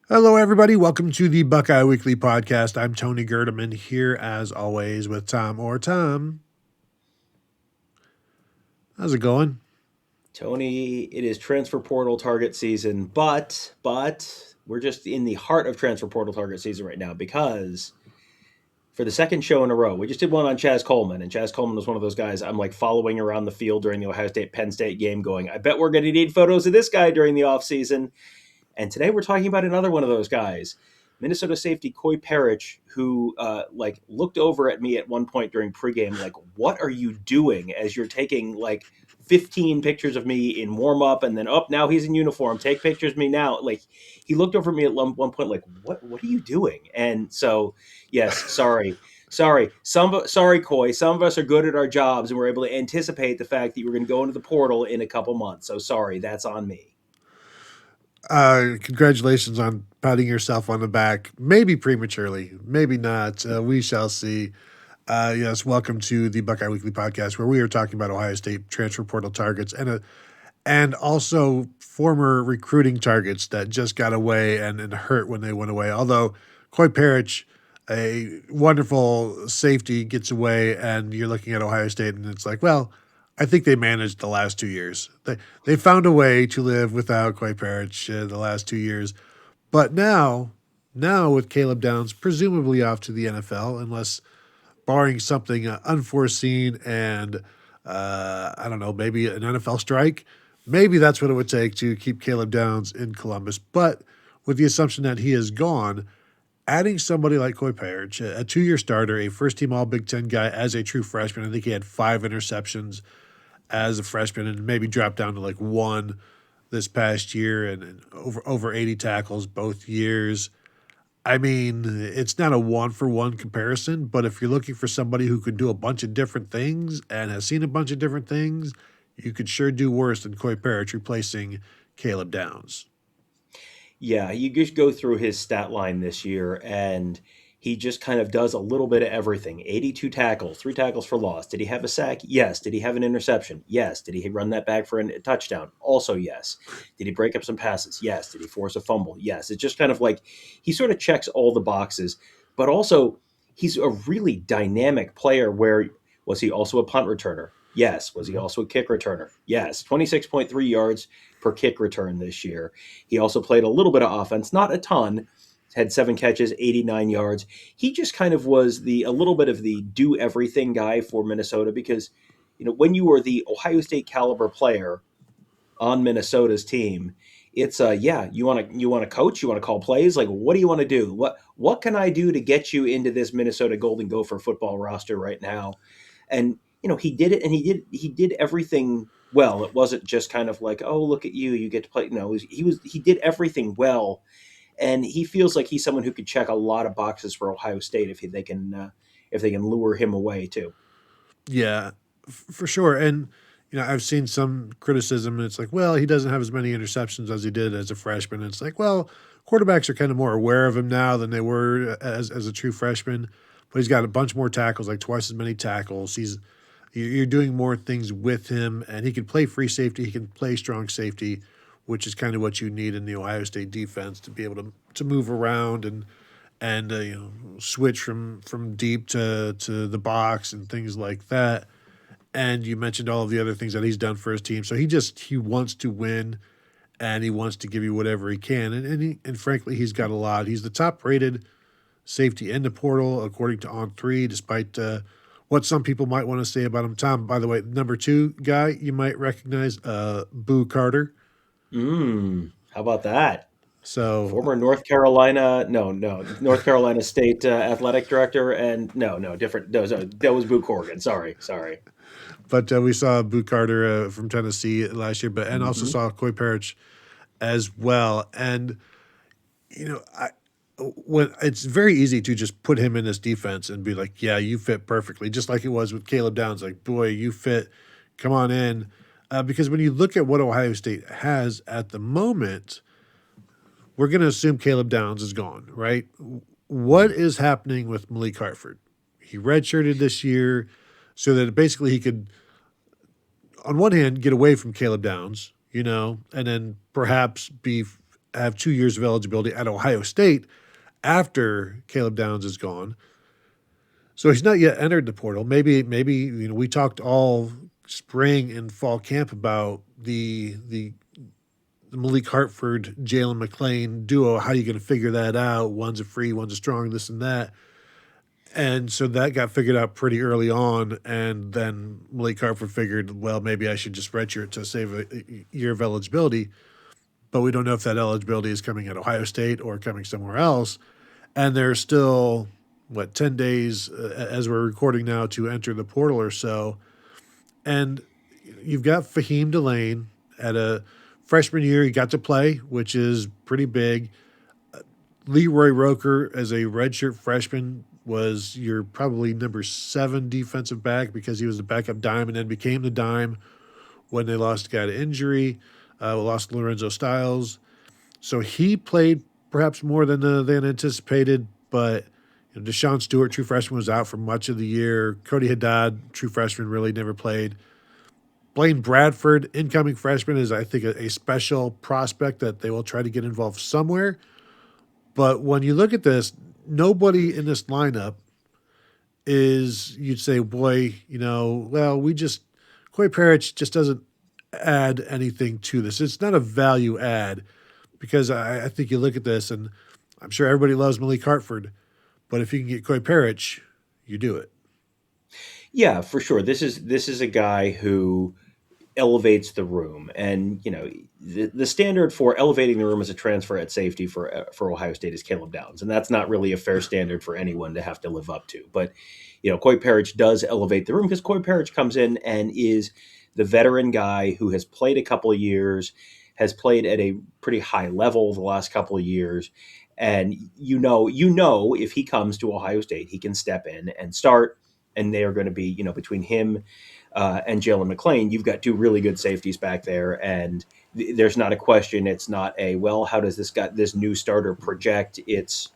Hello, everybody. Welcome to the Buckeye Weekly Podcast. I'm Tony Gerdeman here, as always, with Tom or Tom. How's it going? Tony, it is transfer portal target season, but we're just in the heart of transfer portal target season right now because for the second show in a row, we just did one on Chaz Coleman, and Chaz Coleman was one of those guys I'm like following around the field during the Ohio State Penn State game, going, I bet we're going to need photos of this guy during the offseason. And today we're talking about another one of those guys, Minnesota safety Koi Perich, who looked over at me at one point during pregame, like, what are you doing as you're taking like 15 pictures of me in warm up, and then now he's in uniform. Take pictures of me now. Like he looked over at me at one point, like, what are you doing? And so, yes, sorry, sorry, Koi. Some of us are good at our jobs, and we're able to anticipate the fact that you were going to go into the portal in a couple months. So sorry, that's on me. Congratulations on patting yourself on the back. Maybe prematurely, maybe not. We shall see. Yes, welcome to the Buckeye Weekly Podcast, where we are talking about Ohio State transfer portal targets and also former recruiting targets that just got away and hurt when they went away. Although Koi Perich, a wonderful safety, gets away, and you're looking at Ohio State, and it's like, well, I think they managed the last 2 years. They found a way to live without Koi Perich the last 2 years, but now with Caleb Downs presumably off to the NFL, unless barring something unforeseen and I don't know, maybe an NFL strike. Maybe that's what it would take to keep Caleb Downs in Columbus. But with the assumption that he is gone, adding somebody like Koi Perich, a 2-year starter, a first-team All-Big Ten guy as a true freshman. I think he had 5 interceptions as a freshman and maybe dropped down to like 1 this past year and over 80 tackles both years. I mean, it's not a one-for-one comparison, but if you're looking for somebody who can do a bunch of different things and has seen a bunch of different things, you could sure do worse than Koi Perich replacing Caleb Downs. Yeah, you just go through his stat line this year, and he just kind of does a little bit of everything. 82 tackles, 3 tackles for loss. Did he have a sack? Yes. Did he have an interception? Yes. Did he run that back for a touchdown? Also, yes. Did he break up some passes? Yes. Did he force a fumble? Yes. It's just kind of like he sort of checks all the boxes, but also he's a really dynamic player where was he also a punt returner? Yes. Was he also a kick returner? Yes. 26.3 yards per kick return this year. He also played a little bit of offense, not a ton, had 7 catches, 89 yards. He just kind of was a little bit of the do everything guy for Minnesota because, when you are the Ohio State caliber player on Minnesota's team, it's you want to coach, you want to call plays, like what do you want to do? What can I do to get you into this Minnesota Golden Gopher football roster right now? And he did it, and he did everything well. It wasn't just kind of like, oh, look at you, you get to play. No, he did everything well, and he feels like he's someone who could check a lot of boxes for Ohio State if they can lure him away too. Yeah, for sure. And I've seen some criticism, and it's like, well, he doesn't have as many interceptions as he did as a freshman. And it's like, well, quarterbacks are kind of more aware of him now than they were as a true freshman. But he's got a bunch more tackles, like twice as many tackles. You're doing more things with him, and he can play free safety. He can play strong safety, which is kind of what you need in the Ohio State defense to be able to move around and switch from deep to the box and things like that. And you mentioned all of the other things that he's done for his team. So he wants to win, and he wants to give you whatever he can. And frankly, he's got a lot. He's the top rated safety in the portal according to On3, despite what some people might want to say about him. Tom, by the way, number 2 guy you might recognize, Boo Carter. How about that? So Former North Carolina, no, North Carolina State athletic director, and no, different. That was Boo Corrigan. Sorry. But we saw Boo Carter from Tennessee last year, and also Hmm. saw Koi Perich as well. And I when it's very easy to just put him in this defense and be like, yeah, you fit perfectly, just like it was with Caleb Downs. Like, boy, you fit. Come on in, because when you look at what Ohio State has at the moment, we're going to assume Caleb Downs is gone, right? What is happening with Malik Hartford? He redshirted this year so that basically he could, on one hand, get away from Caleb Downs, and then perhaps be have 2 years of eligibility at Ohio State after Caleb Downs is gone. So he's not yet entered the portal. Maybe we talked all spring and fall camp about the Malik Hartford, Jalen McClain duo. How are you going to figure that out? One's a free, one's a strong, this and that. And so that got figured out pretty early on. And then Malik Hartford figured, well, maybe I should just redshirt to save a year of eligibility. But we don't know if that eligibility is coming at Ohio State or coming somewhere else. And there's still, 10 days as we're recording now to enter the portal or so. And you've got Fahim Delane at a freshman year. He got to play, which is pretty big. Leroy Roker as a redshirt freshman was your probably number 7 defensive back because he was the backup dime and then became the dime when they lost a guy to injury, lost Lorenzo Styles. So he played perhaps more than anticipated, but Deshaun Stewart, true freshman, was out for much of the year. Cody Haddad, true freshman, really never played. Blaine Bradford, incoming freshman, is, I think, a special prospect that they will try to get involved somewhere. But when you look at this, nobody in this lineup is, you'd say, boy, Koi Perich just doesn't add anything to this. It's not a value add because I think you look at this, and I'm sure everybody loves Malik Hartford, but if you can get Koi Perich, you do it. Yeah, for sure. This is a guy who elevates the room, and the standard for elevating the room as a transfer at safety for Ohio State is Caleb Downs, and that's not really a fair standard for anyone to have to live up to. But Koi Perich does elevate the room because Koi Perich comes in and is the veteran guy who has played a couple of years, has played at a pretty high level the last couple of years. And if he comes to Ohio State, he can step in and start, and they are going to be, between him and Jalen McClain, you've got 2 really good safeties back there, and there's not a question. It's not how does this new starter project? It's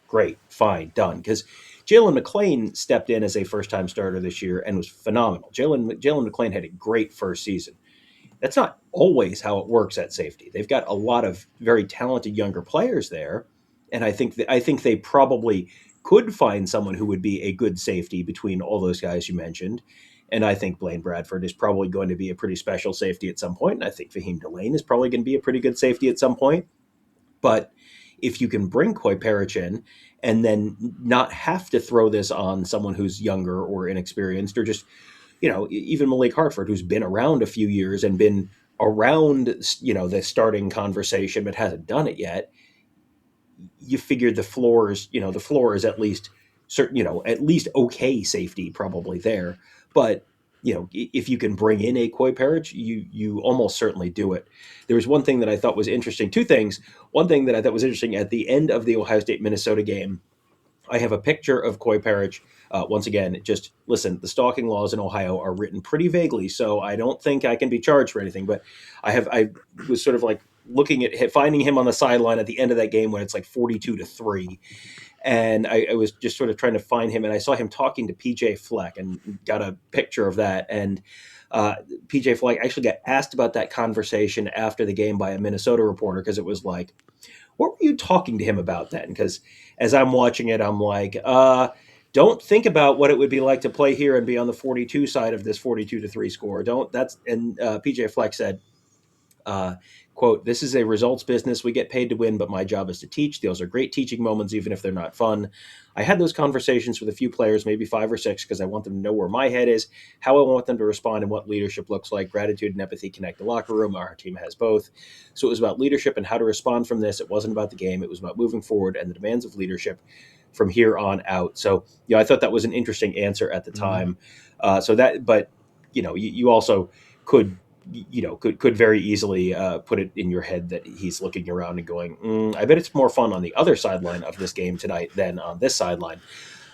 great, fine, done. Because Jalen McClain stepped in as a first-time starter this year and was phenomenal. Jalen McClain had a great first season. That's not always how it works at safety. They've got a lot of very talented younger players there, and I think they probably could find someone who would be a good safety between all those guys you mentioned. And I think Blaine Bradford is probably going to be a pretty special safety at some point. And I think Fahim Delane is probably going to be a pretty good safety at some point. But if you can bring Koi Perich in and then not have to throw this on someone who's younger or inexperienced, or just, even Malik Hartford, who's been around a few years and been around, the starting conversation, but hasn't done it yet, you figure the floor is at least certain, at least okay safety probably there. But if you can bring in a Koi Perich, you almost certainly do it. There was one thing that I thought was interesting. 2 things. One thing that I thought was interesting at the end of the Ohio State Minnesota game, I have a picture of Koi Perich. Once again, just listen, the stalking laws in Ohio are written pretty vaguely, so I don't think I can be charged for anything. But I was sort of like looking at finding him on the sideline at the end of that game when it's like 42-3. And I was just sort of trying to find him, and I saw him talking to PJ Fleck and got a picture of that. And PJ Fleck actually got asked about that conversation after the game by a Minnesota reporter, because it was like, what were you talking to him about then? Because as I'm watching it, I'm like, don't think about what it would be like to play here and be on the 42 side of this 42-3 score. And PJ Fleck said, quote, "This is a results business. We get paid to win, but my job is to teach. Those are great teaching moments, even if they're not fun. I had those conversations with a few players, maybe 5 or 6, because I want them to know where my head is, how I want them to respond, and what leadership looks like. Gratitude and empathy connect the locker room. Our team has both. So it was about leadership and how to respond from this. It wasn't about the game. It was about moving forward and the demands of leadership from here on out." So, I thought that was an interesting answer at the time. But you also could very easily put it in your head that he's looking around and going, I bet it's more fun on the other sideline of this game tonight than on this sideline.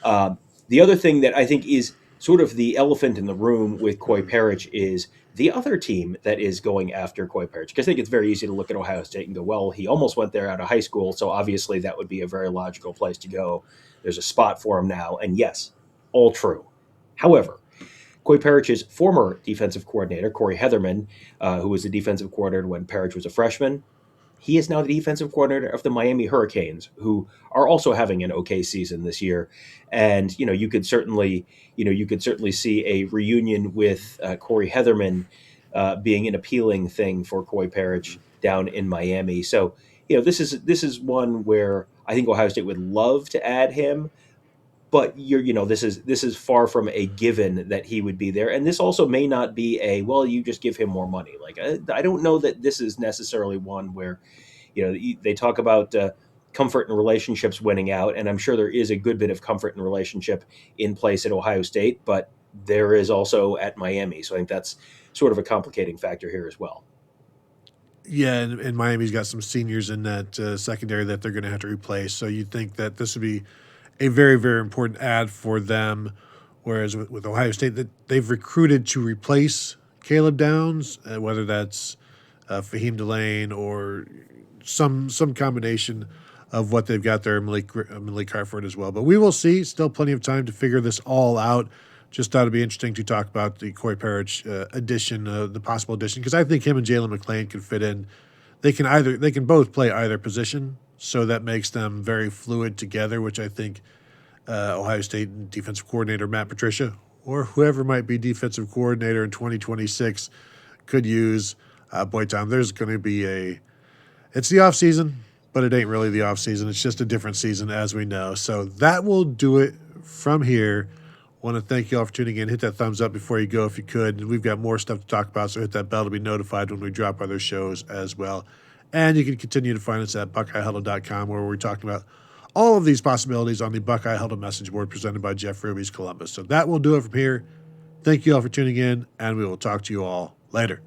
The other thing that I think is sort of the elephant in the room with Koi Perich is the other team that is going after Koi Perich. Because I think it's very easy to look at Ohio State and go, well, he almost went there out of high school, so obviously that would be a very logical place to go. There's a spot for him now. And yes, all true. However, Koi Perich's former defensive coordinator, Corey Heatherman, who was the defensive coordinator when Perich was a freshman, He is now the defensive coordinator of the Miami Hurricanes, who are also having an okay season this year. And you could certainly see a reunion with Corey Heatherman being an appealing thing for Koi Perich down in Miami. So this is one where I think Ohio State would love to add him, but this is far from a given that he would be there. And this also may not be a, well, you just give him more money. Like I don't know that this is necessarily one where they talk about comfort and relationships winning out, and I'm sure there is a good bit of comfort and relationship in place at Ohio State, but there is also at Miami. So I think that's sort of a complicating factor here as well. Yeah, and Miami's got some seniors in that secondary that they're going to have to replace. So you'd think that this would be a very, very important ad for them. Whereas with Ohio State, that they've recruited to replace Caleb Downs, whether that's Fahim Delane or some combination of what they've got there, Malik Hartford as well. But we will see. Still plenty of time to figure this all out. Just thought it'd be interesting to talk about the Koi Perich addition, the possible addition, because I think him and Jalen McLean can fit in. They can both play either position, so that makes them very fluid together, which I think Ohio State defensive coordinator Matt Patricia or whoever might be defensive coordinator in 2026 could use. Boy, Tom, there's going to be it's the off season, but it ain't really the off season. It's just a different season, as we know. So that will do it from here. Want to thank you all for tuning in. Hit that thumbs up before you go if you could. And we've got more stuff to talk about, so hit that bell to be notified when we drop other shows as well. And you can continue to find us at BuckeyeHuddle.com, where we're talking about all of these possibilities on the Buckeye Huddle message board presented by Jeff Ruby's Columbus. So that will do it from here. Thank you all for tuning in, and we will talk to you all later.